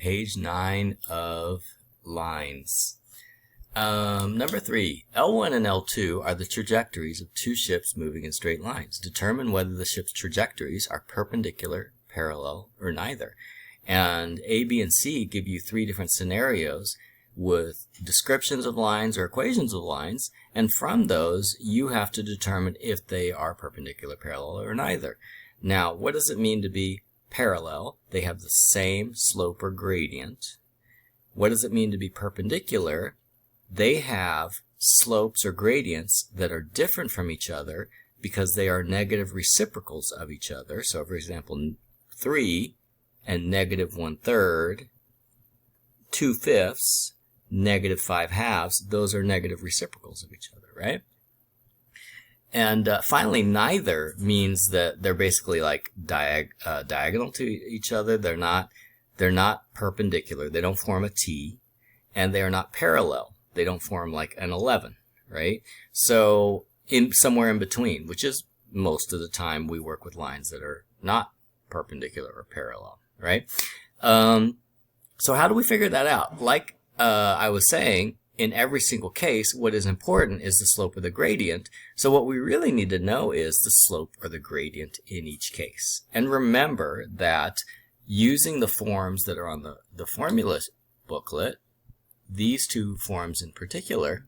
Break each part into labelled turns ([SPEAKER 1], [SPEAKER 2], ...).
[SPEAKER 1] page 9 of lines. Number 3, L1 and L2 are the trajectories of two ships moving in straight lines. Determine whether the ship's trajectories are perpendicular, parallel, or neither. And A, B, and C give you 3 different scenarios with descriptions of lines or equations of lines, and from those you have to determine if they are perpendicular, parallel, or neither. Now, what does it mean to be parallel? They have the same slope or gradient. What does it mean to be perpendicular? They have slopes or gradients that are different from each other because they are negative reciprocals of each other. So, for example, 3 and negative 1/3, 2/5, negative 5/2, those are negative reciprocals of each other, right? And finally, neither means that they're basically like diagonal to each other. They're not perpendicular. They don't form a T, and they are not parallel. They don't form like an 11, right? So somewhere in between, which is most of the time we work with lines that are not perpendicular or parallel, right? So how do we figure that out? Like I was saying, in every single case, what is important is the slope or the gradient. So what we really need to know is the slope or the gradient in each case. And remember that using the forms that are on the formula booklet, these 2 forms in particular,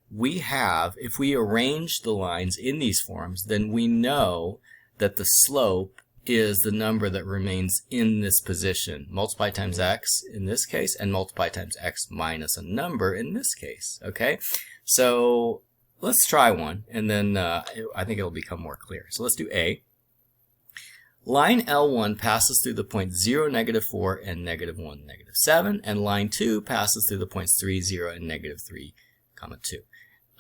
[SPEAKER 1] we have, if we arrange the lines in these forms, then we know that the slope is the number that remains in this position. Multiply times x in this case, and multiply times x minus a number in this case, okay? So let's try one, and then I think it'll become more clear. So let's do A. Line L1 passes through the points 0, -4, and -1, -7, and line 2 passes through the points 3, 0, and -3, 2.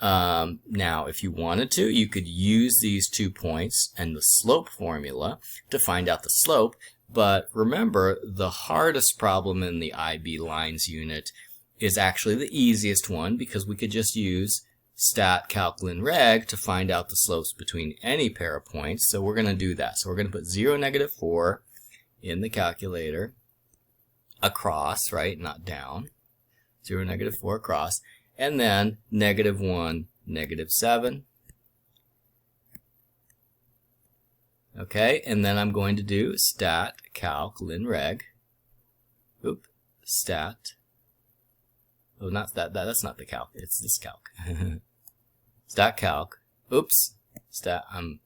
[SPEAKER 1] Now, if you wanted to, you could use these 2 points and the slope formula to find out the slope, but remember, the hardest problem in the IB lines unit is actually the easiest one, because we could just use stat, calc, lin, reg to find out the slopes between any pair of points. So we're going to do that. So we're going to put 0, -4 in the calculator across, right, not down. 0, -4 across. And then -1, -7. Okay, and then I'm going to do stat, calc, lin, reg. Oop, stat. Oh, not that. That's not the calc. It's this calc. Stat, calc. Oops. Stat. I'm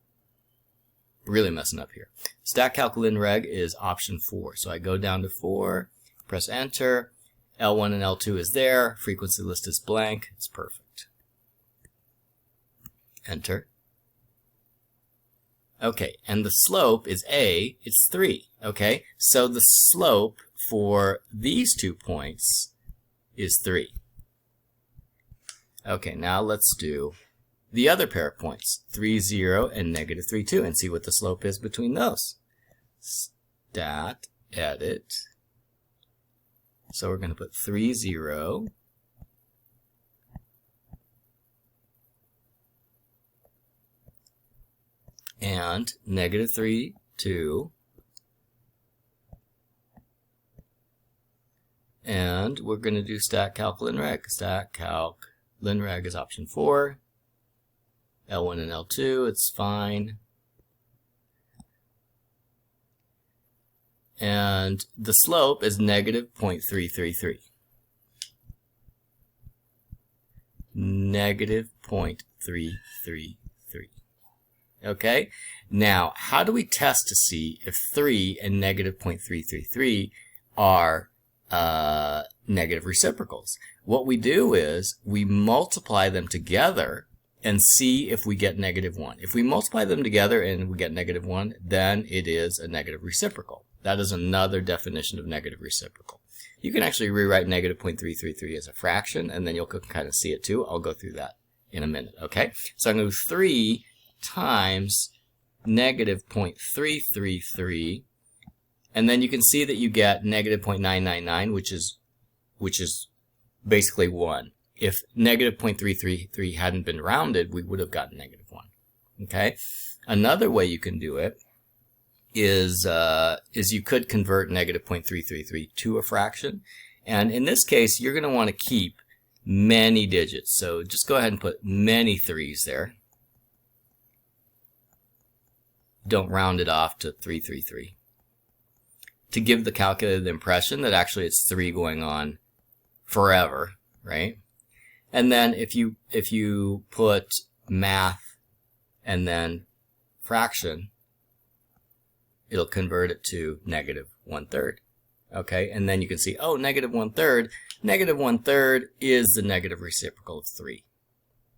[SPEAKER 1] really messing up here. Stat, calc, lin, reg is option 4. So I go down to 4, press enter. L1 and L2 is there. Frequency list is blank. It's perfect. Enter. Okay, and the slope is A. It's 3. Okay, so the slope for these 2 points is 3. Okay, now let's do the other pair of points, 3, 0, and -3, 2, and see what the slope is between those. Stat, edit. So we're going to put 3, 0. And -3, 2. And we're going to do stat, calc, lin, reg. Stat, calc, lin, reg is option 4. L1 and L2, it's fine. And the slope is -0.333. -0.333. Okay? Now, how do we test to see if 3 and -0.333 are negative reciprocals? What we do is we multiply them together and see if we get -1. If we multiply them together and we get -1, then it is a negative reciprocal. That is another definition of negative reciprocal. You can actually rewrite -0.333 as a fraction, and then you'll kind of see it too. I'll go through that in a minute, okay? So I'm going to do 3 times -0.333, and then you can see that you get -0.999, which is basically 1. If -0.333 hadn't been rounded, we would have gotten -1. Okay? Another way you can do it is you could convert negative 0.333 to a fraction. And in this case, you're going to want to keep many digits. So just go ahead and put many 3's there. Don't round it off to 333. To give the calculator the impression that actually it's 3 going on forever, right? And then if you put math and then fraction, it'll convert it to negative 1/3. Okay, and then you can see, oh, negative 1/3. Negative 1/3 is the negative reciprocal of 3,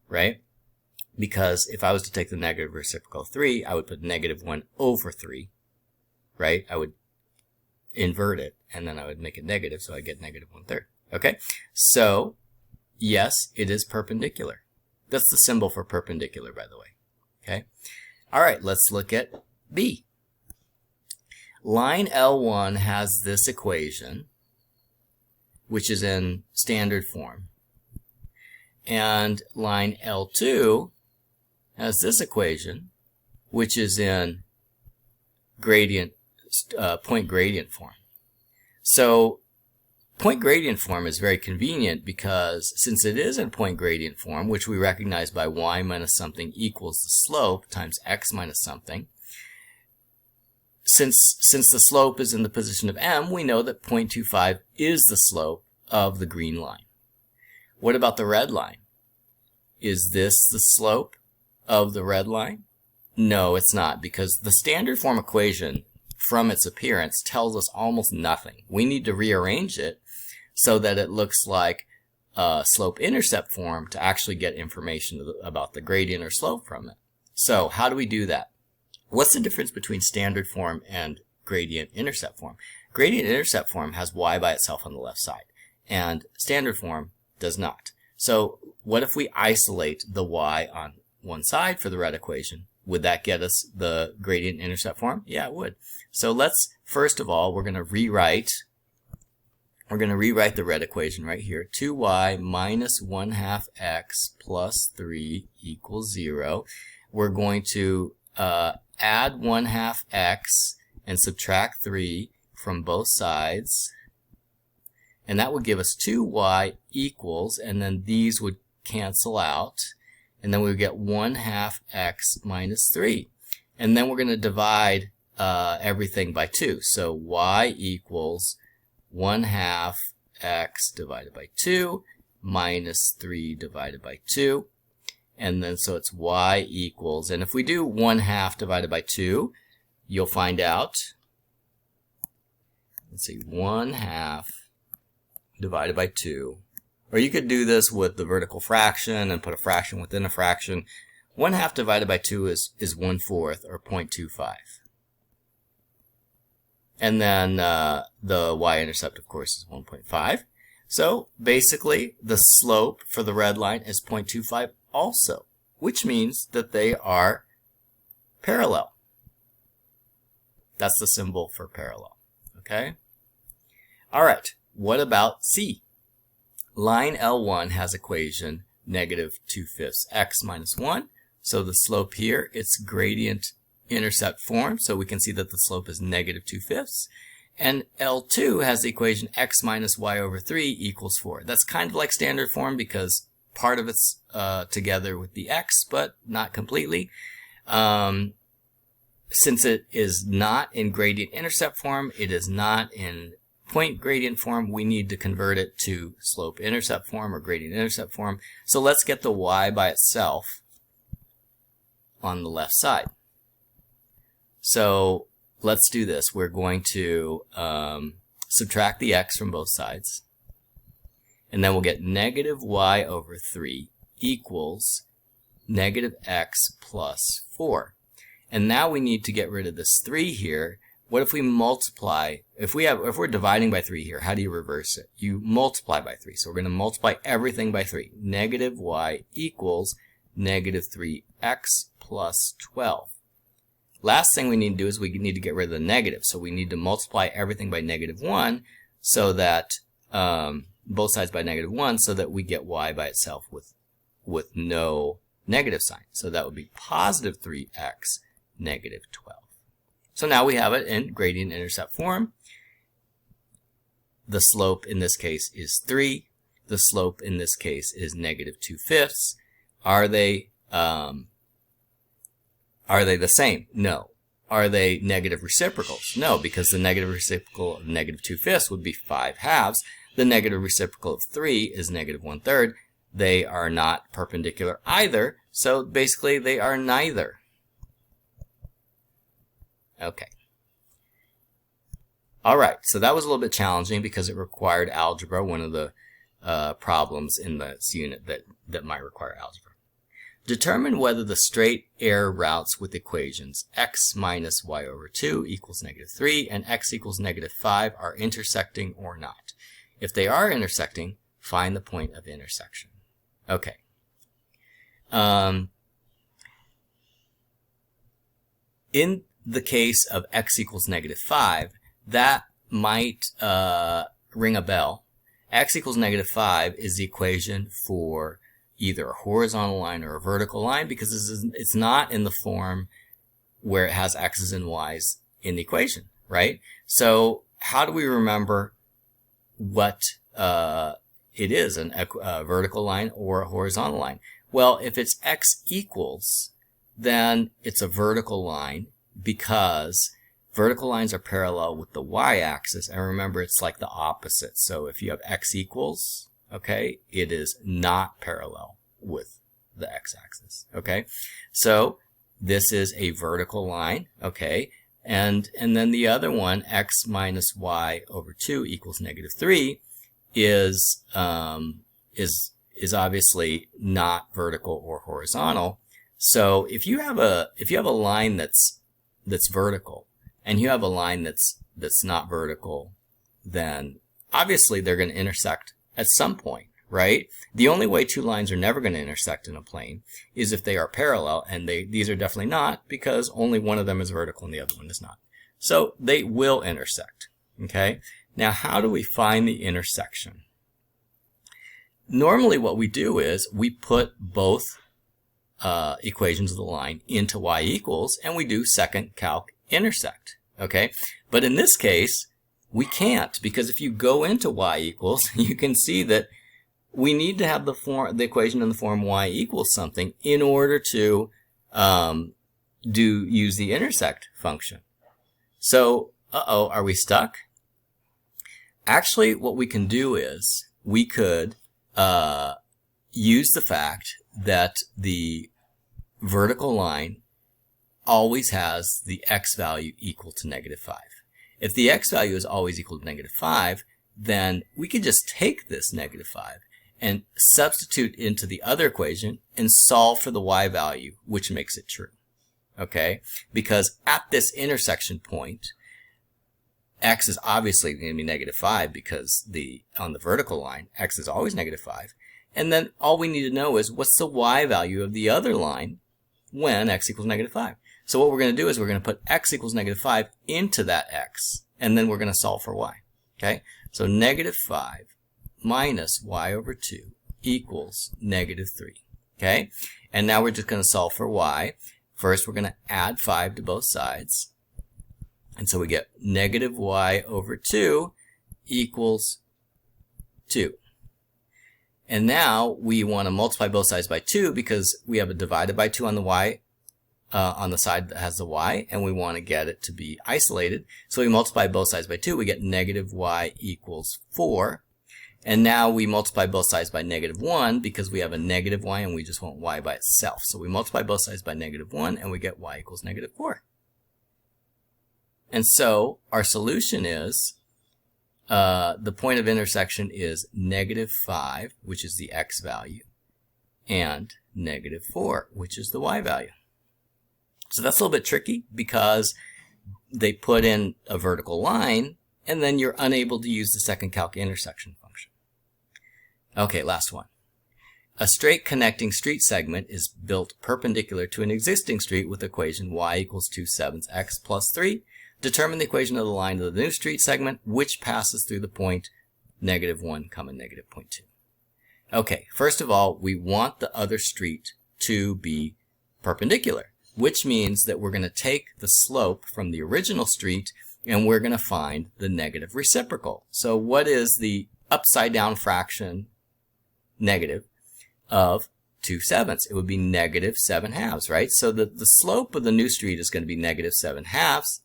[SPEAKER 1] right? Because if I was to take the negative reciprocal of 3, I would put negative 1/3, right? I would invert it, and then I would make it negative, so I get negative 1/3. Okay, so yes, it is perpendicular. That's the symbol for perpendicular, by the way. Okay, all right, let's look at B. Line L1 has this equation, which is in standard form. And line L2 has this equation, which is in gradient, point gradient form. So point gradient form is very convenient because since it is in point gradient form, which we recognize by y minus something equals the slope times x minus something, since the slope is in the position of m, we know that 0.25 is the slope of the green line. What about the red line? Is this the slope of the red line? No, it's not, because the standard form equation from its appearance tells us almost nothing. We need to rearrange it so that it looks like a slope-intercept form to actually get information about the gradient or slope from it. So how do we do that? What's the difference between standard form and gradient-intercept form? Gradient-intercept form has y by itself on the left side, and standard form does not. So what if we isolate the y on one side for the red equation? Would that get us the gradient-intercept form? Yeah, it would. So let's, first of all, we're going to rewrite the red equation right here. 2y minus 1/2 x plus 3 equals 0. We're going to add 1/2 x and subtract 3 from both sides. And that would give us 2y equals, and then these would cancel out. And then we would get 1/2 x minus 3. And then we're going to divide everything by 2. So y equals 1/2 x divided by 2 minus 3 divided by 2. And then so it's y equals, and if we do 1/2 divided by 2, you'll find out, let's see, 1/2 divided by 2. Or you could do this with the vertical fraction and put a fraction within a fraction. 1/2 divided by 2 is 1/4, or 0.25. And then the y-intercept, of course, is 1.5. So basically, the slope for the red line is 0.25 also, which means that they are parallel. That's the symbol for parallel. Okay? All right, what about C? Line L1 has equation negative 2/5 x minus 1. So the slope here, it's gradient-intercept form, so we can see that the slope is negative 2/5. And L2 has the equation x minus y over 3 equals 4. That's kind of like standard form because part of it's together with the x, but not completely. Since it is not in gradient-intercept form, it is not in point gradient form, we need to convert it to slope-intercept form or gradient-intercept form. So let's get the y by itself on the left side. So let's do this. We're going to subtract the x from both sides. And then we'll get negative y over 3 equals negative x plus 4. And now we need to get rid of this 3 here. What if we multiply? If we're dividing by 3 here, how do you reverse it? You multiply by 3. So we're going to multiply everything by 3. Negative y equals negative 3x plus 12. Last thing we need to do is we need to get rid of the negative. So we need to multiply everything by negative 1 so that both sides by negative 1 so that we get y by itself with no negative sign. So that would be positive 3x negative 12. So now we have it in gradient intercept form. The slope in this case is 3. The slope in this case is negative 2/5. Are they the same? No. Are they negative reciprocals? No, because the negative reciprocal of negative 2/5 would be 5/2. The negative reciprocal of 3 is negative 1/3. They are not perpendicular either, so basically they are neither. Okay. All right, so that was a little bit challenging because it required algebra, one of the problems in this unit that might require algebra. Determine whether the straight air routes with equations x minus y over 2 equals negative 3 and x equals negative 5 are intersecting or not. If they are intersecting, find the point of intersection. Okay. In the case of x equals negative 5, that might ring a bell. X equals negative 5 is the equation for either a horizontal line or a vertical line because it's not in the form where it has x's and y's in the equation, right? So how do we remember what it is, a vertical line or a horizontal line? Well, if it's x equals, then it's a vertical line because vertical lines are parallel with the y-axis, and remember it's like the opposite. So if you have x equals, okay, it is not parallel with the x-axis, okay? So this is a vertical line, okay? And then the other one, x minus y over 2 equals negative 3, is obviously not vertical or horizontal. So if you have a line that's vertical and you have a line that's not vertical, then obviously they're going to intersect at some point, right? The only way two lines are never going to intersect in a plane is if they are parallel, and these are definitely not because only one of them is vertical and the other one is not. So they will intersect, okay? Now, how do we find the intersection? Normally what we do is we put both equations of the line into y equals, and we do second calc intersect, okay? But in this case, we can't, because if you go into y equals, you can see that we need to have the equation in the form y equals something in order to use the intersect function. So, are we stuck? Actually, what we can do is we could use the fact that the vertical line always has the x value equal to negative 5. If the x value is always equal to negative 5, then we could just take this negative 5 and substitute into the other equation and solve for the y value, which makes it true. Okay? Because at this intersection point, x is obviously going to be negative 5 because on the vertical line, x is always negative 5. And then all we need to know is what's the y value of the other line when x equals negative 5. So what we're going to do is we're going to put x equals negative 5 into that x, and then we're going to solve for y. Okay? So negative 5 minus y over 2 equals negative 3. Okay? And now we're just going to solve for y. First, we're going to add 5 to both sides. And so we get negative y over 2 equals 2. And now we want to multiply both sides by 2 because we have a divided by 2 on the y, on the side that has the y, and we want to get it to be isolated. So we multiply both sides by 2, we get negative y equals 4. And now we multiply both sides by negative 1 because we have a negative y and we just want y by itself. So we multiply both sides by negative 1 and we get y equals negative 4. And so our solution is the point of intersection is negative 5, which is the x value, and negative 4, which is the y value. So that's a little bit tricky because they put in a vertical line and then you're unable to use the second calc intersection function. Okay, last one. A straight connecting street segment is built perpendicular to an existing street with equation y equals 2/7 x plus 3. Determine the equation of the line of the new street segment which passes through the point negative 1, negative 0.2. Okay, first of all, we want the other street to be perpendicular. which means that we're going to take the slope from the original street and we're going to find the negative reciprocal. So what is the upside down fraction negative of 2/7? It would be negative 7/2, right? So the slope of the new street is going to be negative 7/2.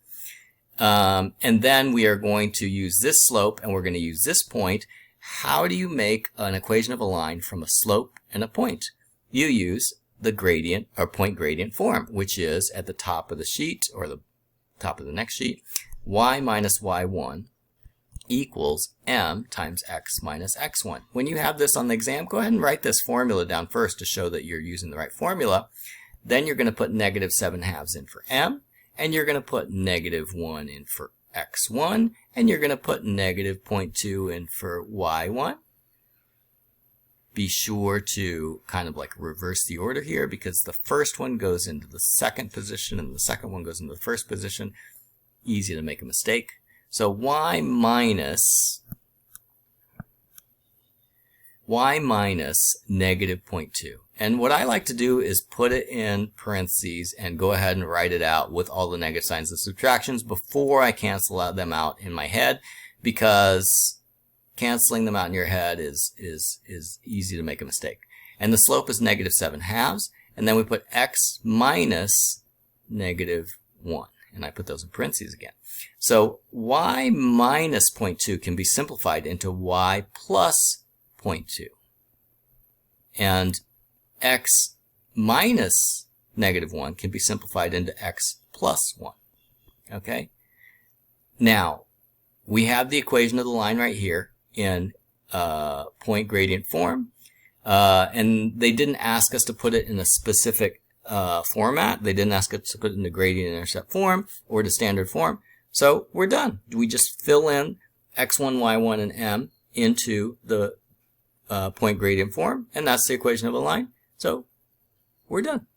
[SPEAKER 1] And then we are going to use this slope and we're going to use this point. How do you make an equation of a line from a slope and a point? You use the gradient or point gradient form, which is at the top of the sheet or the top of the next sheet, y minus y1 equals m times x minus x1. When you have this on the exam, go ahead and write this formula down first to show that you're using the right formula. Then you're going to put negative 7/2 in for m, and you're going to put negative 1 in for x1, and you're going to put negative 0.2 in for y1. Be sure to kind of like reverse the order here, because the first one goes into the second position and the second one goes into the first position. Easy to make a mistake. So y minus negative 0.2. And what I like to do is put it in parentheses and go ahead and write it out with all the negative signs of subtractions before I cancel them out in my head, because canceling them out in your head is easy to make a mistake. And the slope is negative 7/2, and then we put x minus negative 1. And I put those in parentheses again. So y minus 0.2 can be simplified into y plus 0.2. And x minus negative 1 can be simplified into x plus 1. Okay? Now, we have the equation of the line right here in point gradient form. And they didn't ask us to put it in a specific format. They didn't ask us to put it in the gradient intercept form or the standard form. So we're done. We just fill in x1, y1, and m into the point gradient form, and that's the equation of a line. So we're done.